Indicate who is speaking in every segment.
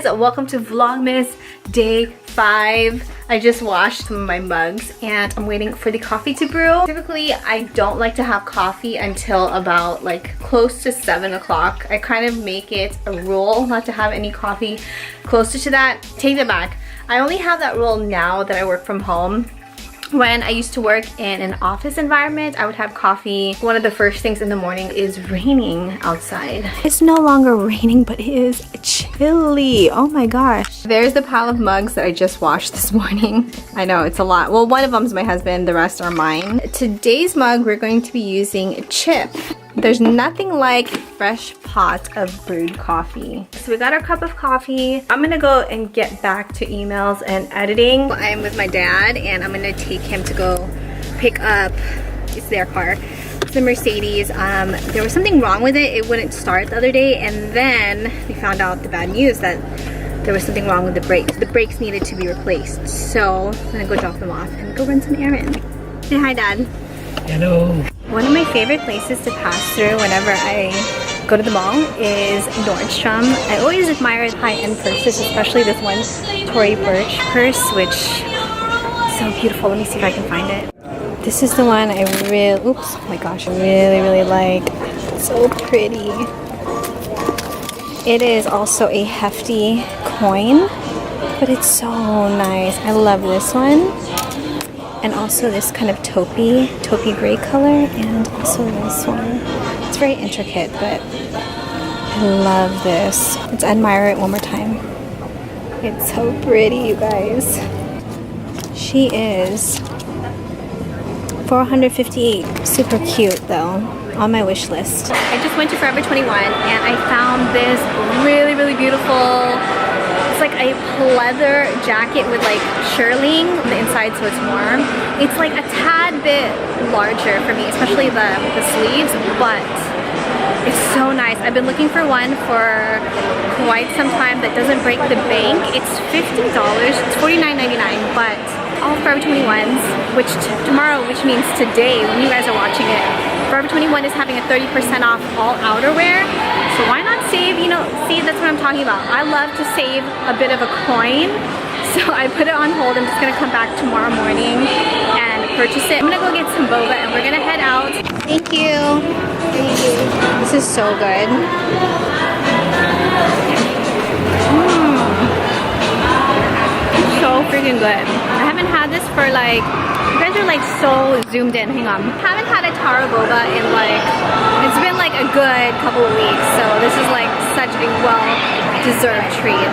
Speaker 1: guys, welcome to Vlogmas day 5. I just washed some of my mugs and I'm waiting for the coffee to brew. Typically, I don't like to have coffee until about like close to 7 o'clock. I kind of make it a rule not to have any coffee closer to that. Take that back. I only have that rule now that I work from home. When I used to work in an office environment, I would have coffee. One of the first things in the morning is raining outside. It's no longer raining, but it is chilly. Oh my gosh. There's the pile of mugs that I just washed this morning. I know, it's a lot. Well, one of them is my husband, the rest are mine. Today's mug, we're going to be using Chip. There's nothing like fresh pot of brewed coffee. So we got our cup of coffee. I'm gonna go and get back to emails and editing. I'm with my dad and I'm gonna take him to go pick up, it's their car, the Mercedes. There was something wrong with it. It wouldn't start the other day, and then we found out the bad news that there was something wrong with the brakes. The brakes needed to be replaced. So I'm gonna go drop them off and go run some errands. Say hi, Dad.
Speaker 2: Hello.
Speaker 1: One of my favorite places to pass through whenever I go to the mall is Nordstrom. I always admire high-end purses, especially this one Tory Burch purse, which is so beautiful. Let me see if I can find it. This is the one I really, oops, oh my gosh, I really like. It's so pretty. It is also a hefty coin, but it's so nice. I love this one. And also this kind of taupey gray color, and also this one. It's very intricate, but I love this. Let's admire it one more time. It's so pretty, you guys. She is $458. Super cute though. On my wish list. I just went to Forever 21 and I found this really beautiful. It's like a leather jacket with like shirling on the inside so it's warm. It's like a tad bit larger for me, especially the sleeves, but it's so nice. I've been looking for one for quite some time that doesn't break the bank. It's $50, it's $49.99, but all Forever 21s, which tomorrow, which means today when you guys are watching it, Forever 21 is having a 30% off all outerwear. So why not save, you know, see, that's what I'm talking about. I love to save a bit of a coin. So I put it on hold. I'm just gonna come back tomorrow morning and purchase it. I'm gonna go get some boba and we're gonna head out. Thank you. Thank you. This is so good. So freaking good. I haven't had this for like, you guys are like so zoomed in. Hang on. I haven't had a taro boba in like, it's been like a good couple of weeks. So this is like such a well-deserved treat.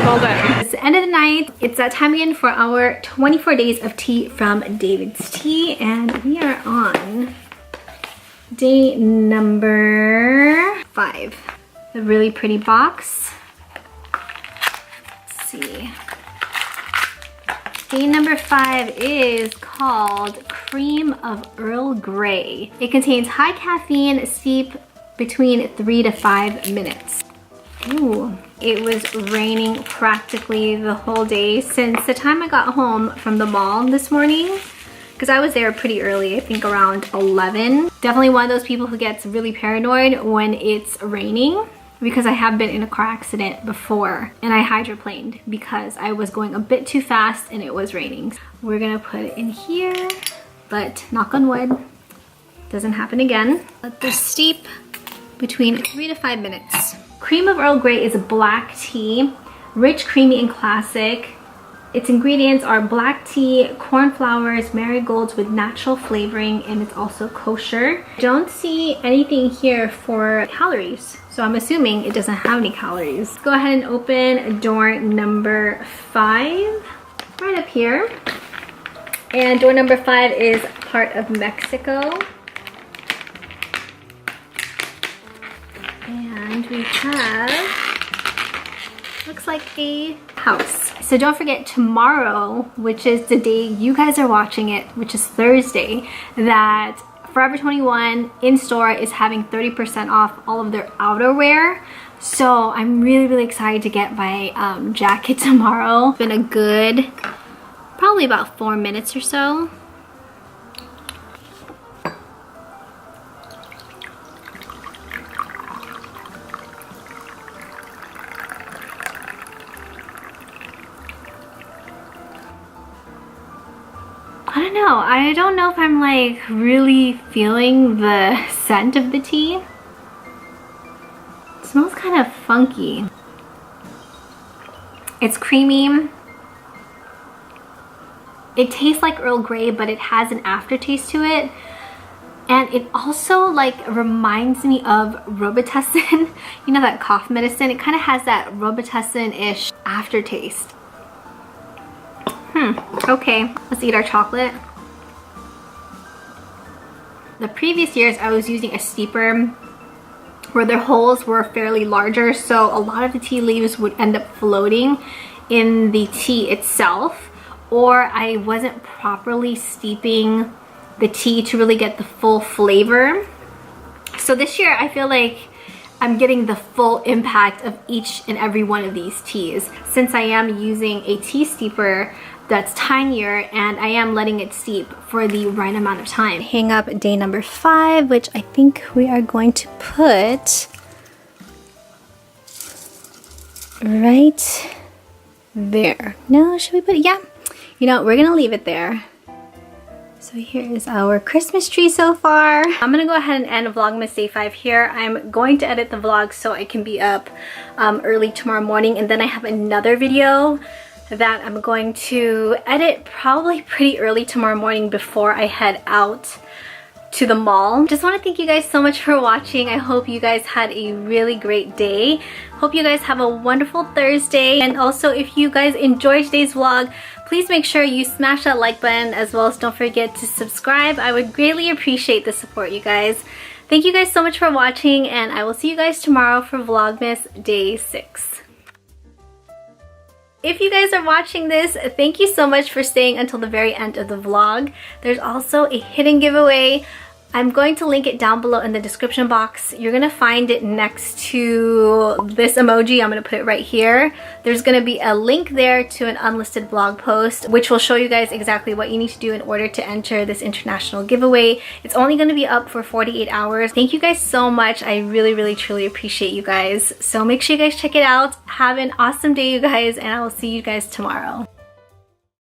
Speaker 1: Well good. It's the end of the night. It's that time again for our 24 days of tea from David's Tea, and we are on day number 5. A really pretty box. Let's see. Day number 5 is called Cream of Earl Grey. It contains high caffeine, steep between 3 to 5 minutes. Ooh. It was raining practically the whole day since the time I got home from the mall this morning, because I was there pretty early, I think around 11. Definitely one of those people who gets really paranoid when it's raining, because I have been in a car accident before and I hydroplaned because I was going a bit too fast and it was raining. We're gonna put it in here, but knock on wood, doesn't happen again. Let this steep between 3 to 5 minutes. Cream of Earl Grey is a black tea, rich, creamy, and classic. Its ingredients are black tea, cornflowers, marigolds with natural flavoring, and it's also kosher. Don't see anything here for calories, so I'm assuming it doesn't have any calories. Go ahead and open door number 5, right up here. And door number 5 is part of Mexico. And we have, looks like a house. So don't forget tomorrow, which is the day you guys are watching it, which is Thursday, that Forever 21 in store is having 30% off all of their outerwear. So I'm really excited to get my jacket tomorrow. It's been a good, probably about 4 minutes or so. don't know. I don't know if I'm like really feeling the scent of the tea. It smells kind of funky. It's creamy. It tastes like Earl Grey, but it has an aftertaste to it. And it also like reminds me of Robitussin. You know, that cough medicine? It kind of has that Robitussin-ish aftertaste. Okay, let's eat our chocolate. The previous years I was using a steeper where their holes were fairly larger, so a lot of the tea leaves would end up floating in the tea itself, or I wasn't properly steeping the tea to really get the full flavor. So this year I feel like I'm getting the full impact of each and every one of these teas, since I am using a tea steeper that's tinier and I am letting it steep for the right amount of time. Hang up day number 5, which I think we are going to put right there. No, should we put it? Yeah. You know, we're gonna leave it there. So here is our Christmas tree so far. I'm gonna go ahead and end Vlogmas day 5 here. I'm going to edit the vlog so I can be up early tomorrow morning, and then I have another video that I'm going to edit probably pretty early tomorrow morning before I head out to the mall. Just want to thank you guys so much for watching. I hope you guys had a really great day. Hope you guys have a wonderful Thursday. And also, if you guys enjoyed today's vlog, please make sure you smash that like button, as well as don't forget to subscribe. I would greatly appreciate the support, you guys. Thank you guys so much for watching, and I will see you guys tomorrow for Vlogmas day 6. If you guys are watching this, thank you so much for staying until the very end of the vlog. There's also a hidden giveaway. I'm going to link it down below in the description box. You're gonna find it next to this emoji. I'm gonna put it right here. There's gonna be a link there to an unlisted blog post, which will show you guys exactly what you need to do in order to enter this international giveaway. It's only gonna be up for 48 hours. Thank you guys so much. I really, really, truly appreciate you guys. So make sure you guys check it out. Have an awesome day, you guys, and I will see you guys tomorrow.